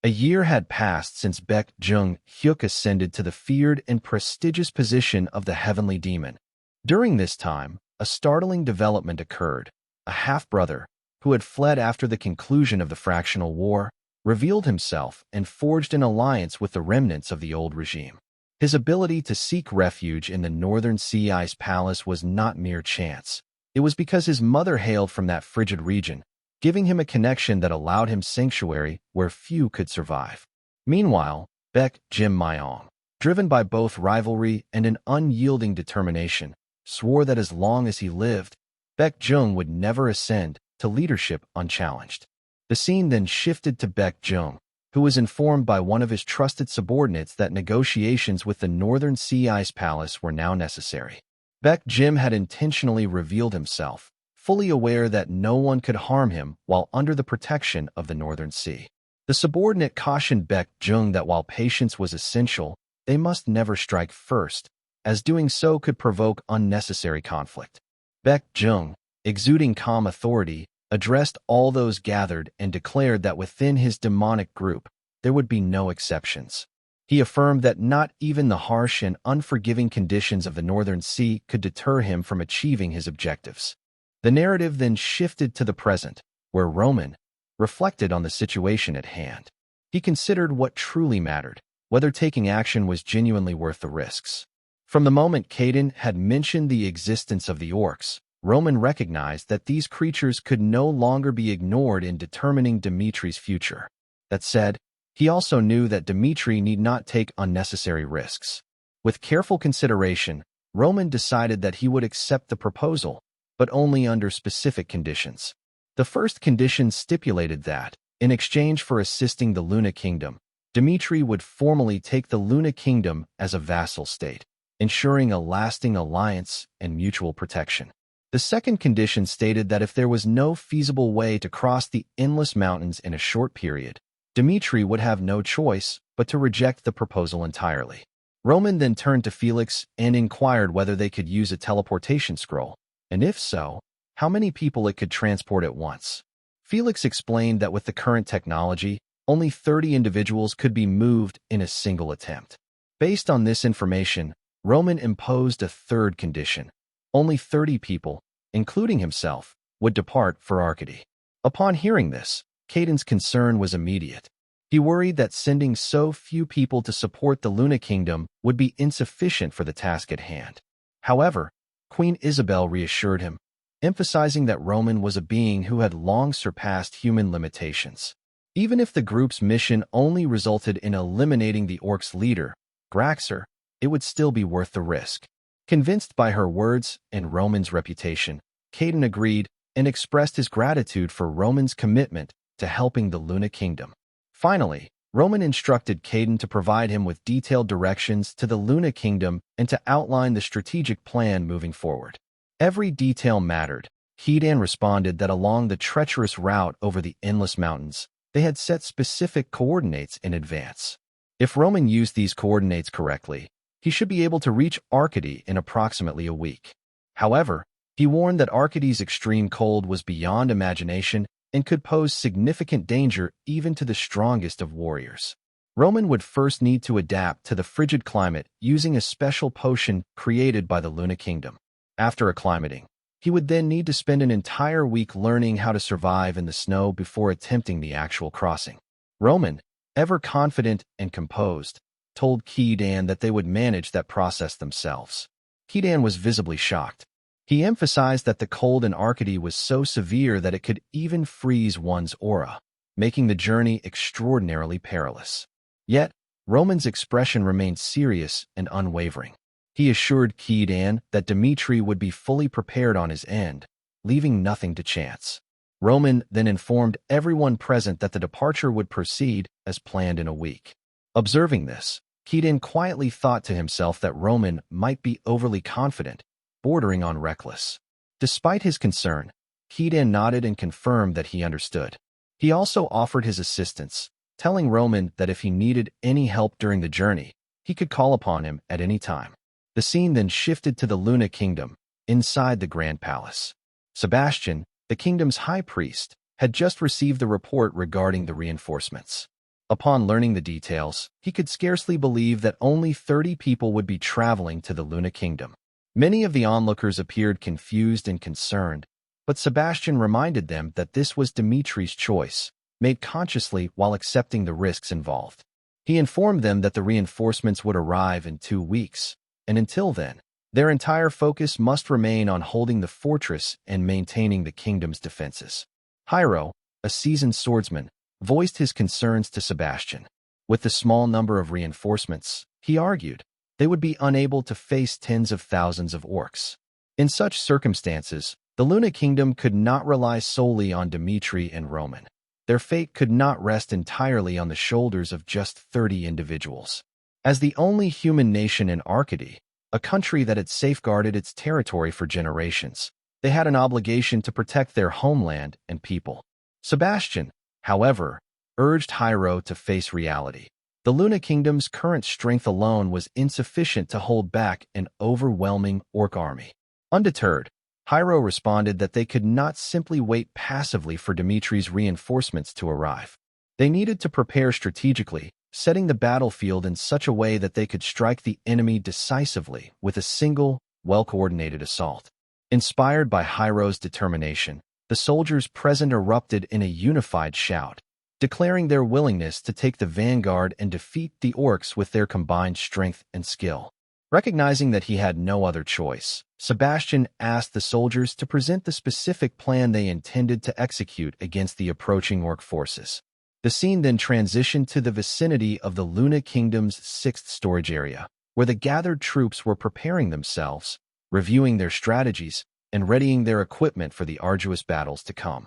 A year had passed since Baek Joong-Hyuk ascended to the feared and prestigious position of the Heavenly Demon. During this time, a startling development occurred. A half-brother, who had fled after the conclusion of the fractional war, revealed himself and forged an alliance with the remnants of the old regime. His ability to seek refuge in the Northern Sea Ice Palace was not mere chance. It was because his mother hailed from that frigid region, giving him a connection that allowed him sanctuary where few could survive. Meanwhile, Baek Joong-Hyuk, driven by both rivalry and an unyielding determination, swore that as long as he lived, Baek Joong would never ascend to leadership unchallenged. The scene then shifted to Baek Joong, who was informed by one of his trusted subordinates that negotiations with the Northern Sea Ice Palace were now necessary. Baek Joong had intentionally revealed himself, fully aware that no one could harm him while under the protection of the Northern Sea. The subordinate cautioned Baek Joong that while patience was essential, they must never strike first, as doing so could provoke unnecessary conflict. Baek Joong, exuding calm authority, addressed all those gathered and declared that within his demonic group, there would be no exceptions. He affirmed that not even the harsh and unforgiving conditions of the Northern Sea could deter him from achieving his objectives. The narrative then shifted to the present, where Roman reflected on the situation at hand. He considered what truly mattered, whether taking action was genuinely worth the risks. From the moment Kaidan had mentioned the existence of the orcs, Roman recognized that these creatures could no longer be ignored in determining Dimitri's future. That said, he also knew that Dimitry need not take unnecessary risks. With careful consideration, Roman decided that he would accept the proposal, but only under specific conditions. The first condition stipulated that, in exchange for assisting the Luna Kingdom, Dimitry would formally take the Luna Kingdom as a vassal state, ensuring a lasting alliance and mutual protection. The second condition stated that if there was no feasible way to cross the endless mountains in a short period, Dimitry would have no choice but to reject the proposal entirely. Roman then turned to Felix and inquired whether they could use a teleportation scroll, and if so, how many people it could transport at once. Felix explained that with the current technology, only 30 individuals could be moved in a single attempt. Based on this information, Roman imposed a third condition. Only 30 people, including himself, would depart for Arcady. Upon hearing this, Kaidan's concern was immediate. He worried that sending so few people to support the Luna Kingdom would be insufficient for the task at hand. However, Queen Isabel reassured him, emphasizing that Roman was a being who had long surpassed human limitations. Even if the group's mission only resulted in eliminating the orcs' leader, Graxer, it would still be worth the risk. Convinced by her words and Roman's reputation, Kaidan agreed and expressed his gratitude for Roman's commitment to helping the Luna Kingdom. Finally, Roman instructed Kaidan to provide him with detailed directions to the Luna Kingdom and to outline the strategic plan moving forward. Every detail mattered. Kaidan responded that along the treacherous route over the endless mountains, they had set specific coordinates in advance. If Roman used these coordinates correctly, he should be able to reach Arcady in approximately a week. However, he warned that Arcady's extreme cold was beyond imagination and could pose significant danger even to the strongest of warriors. Roman would first need to adapt to the frigid climate using a special potion created by the Luna Kingdom. After acclimating, he would then need to spend an entire week learning how to survive in the snow before attempting the actual crossing. Roman, ever confident and composed, told Kaidan that they would manage that process themselves. Kaidan was visibly shocked. He emphasized that the cold in Arcady was so severe that it could even freeze one's aura, making the journey extraordinarily perilous. Yet, Roman's expression remained serious and unwavering. He assured Kaidan that Dimitry would be fully prepared on his end, leaving nothing to chance. Roman then informed everyone present that the departure would proceed as planned in a week. Observing this, Kaidan quietly thought to himself that Roman might be overly confident, bordering on reckless. Despite his concern, Kaidan nodded and confirmed that he understood. He also offered his assistance, telling Roman that if he needed any help during the journey, he could call upon him at any time. The scene then shifted to the Luna Kingdom, inside the Grand Palace. Sebastian, the kingdom's high priest, had just received the report regarding the reinforcements. Upon learning the details, he could scarcely believe that only 30 people would be traveling to the Luna Kingdom. Many of the onlookers appeared confused and concerned, but Sebastian reminded them that this was Dimitri's choice, made consciously while accepting the risks involved. He informed them that the reinforcements would arrive in 2 weeks, and until then, their entire focus must remain on holding the fortress and maintaining the kingdom's defenses. Hyro, a seasoned swordsman, voiced his concerns to Sebastian. With the small number of reinforcements, he argued, they would be unable to face tens of thousands of orcs. In such circumstances, the Luna Kingdom could not rely solely on Dimitry and Roman. Their fate could not rest entirely on the shoulders of just 30 individuals. As the only human nation in Arcady, a country that had safeguarded its territory for generations, they had an obligation to protect their homeland and people. Sebastian, however, urged Hyro to face reality. The Luna Kingdom's current strength alone was insufficient to hold back an overwhelming orc army. Undeterred, Hyro responded that they could not simply wait passively for Dimitri's reinforcements to arrive. They needed to prepare strategically, setting the battlefield in such a way that they could strike the enemy decisively with a single, well-coordinated assault. Inspired by Hyro's determination, the soldiers present erupted in a unified shout, declaring their willingness to take the vanguard and defeat the orcs with their combined strength and skill. Recognizing that he had no other choice, Sebastian asked the soldiers to present the specific plan they intended to execute against the approaching orc forces. The scene then transitioned to the vicinity of the Luna Kingdom's 6th storage area, where the gathered troops were preparing themselves, reviewing their strategies, and readying their equipment for the arduous battles to come.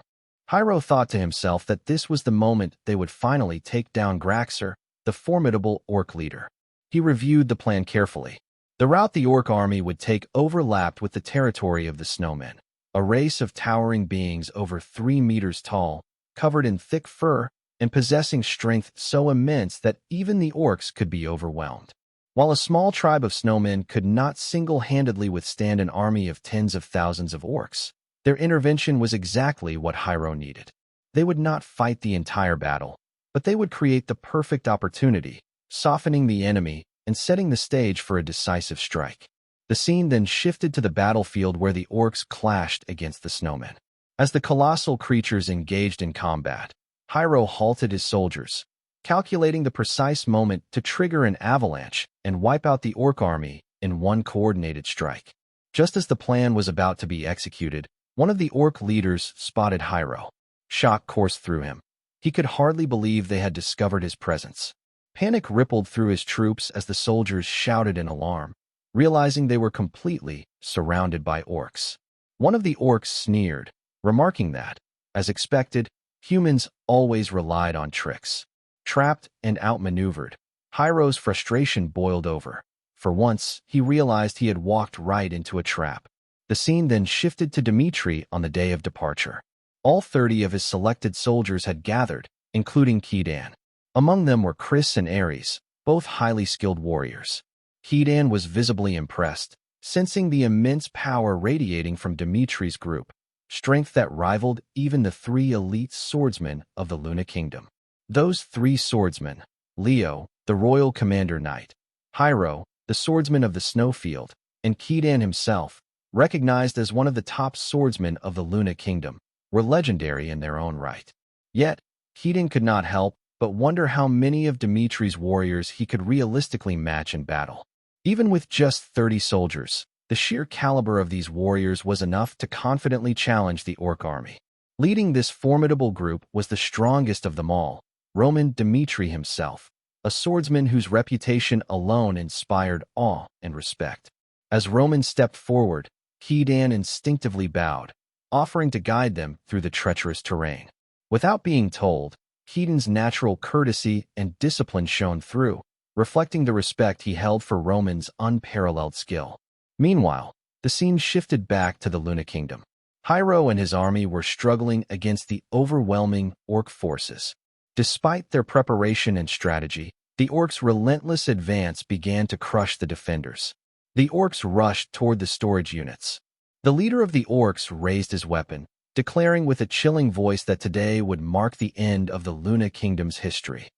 Hyro thought to himself that this was the moment they would finally take down Graxer, the formidable orc leader. He reviewed the plan carefully. The route the orc army would take overlapped with the territory of the snowmen, a race of towering beings over 3 meters tall, covered in thick fur, and possessing strength so immense that even the orcs could be overwhelmed. While a small tribe of snowmen could not single-handedly withstand an army of tens of thousands of orcs, their intervention was exactly what Hyro needed. They would not fight the entire battle, but they would create the perfect opportunity, softening the enemy and setting the stage for a decisive strike. The scene then shifted to the battlefield where the orcs clashed against the snowmen. As the colossal creatures engaged in combat, Hyro halted his soldiers, calculating the precise moment to trigger an avalanche and wipe out the orc army in one coordinated strike. Just as the plan was about to be executed, one of the orc leaders spotted Hyro. Shock coursed through him. He could hardly believe they had discovered his presence. Panic rippled through his troops as the soldiers shouted in alarm, realizing they were completely surrounded by orcs. One of the orcs sneered, remarking that, as expected, humans always relied on tricks. Trapped and outmaneuvered, Hyro's frustration boiled over. For once, he realized he had walked right into a trap. The scene then shifted to Dimitry on the day of departure. All 30 of his selected soldiers had gathered, including Kedan. Among them were Chris and Ares, both highly skilled warriors. Kedan was visibly impressed, sensing the immense power radiating from Dimitri's group, strength that rivaled even the 3 elite swordsmen of the Luna Kingdom. Those 3 swordsmen, Leo, the royal commander knight, Hyro, the swordsman of the snowfield, and Kedan himself, recognized as one of the top swordsmen of the Luna Kingdom, were legendary in their own right. Yet, Kedan could not help but wonder how many of Dimitri's warriors he could realistically match in battle. Even with just 30 soldiers, the sheer caliber of these warriors was enough to confidently challenge the orc army. Leading this formidable group was the strongest of them all, Roman Dimitry himself, a swordsman whose reputation alone inspired awe and respect. As Roman stepped forward, Kedan instinctively bowed, offering to guide them through the treacherous terrain. Without being told, Kedan's natural courtesy and discipline shone through, reflecting the respect he held for Roman's unparalleled skill. Meanwhile, the scene shifted back to the Luna Kingdom. Hyro and his army were struggling against the overwhelming orc forces. Despite their preparation and strategy, the orcs' relentless advance began to crush the defenders. The orcs rushed toward the storage units. The leader of the orcs raised his weapon, declaring with a chilling voice that today would mark the end of the Luna Kingdom's history.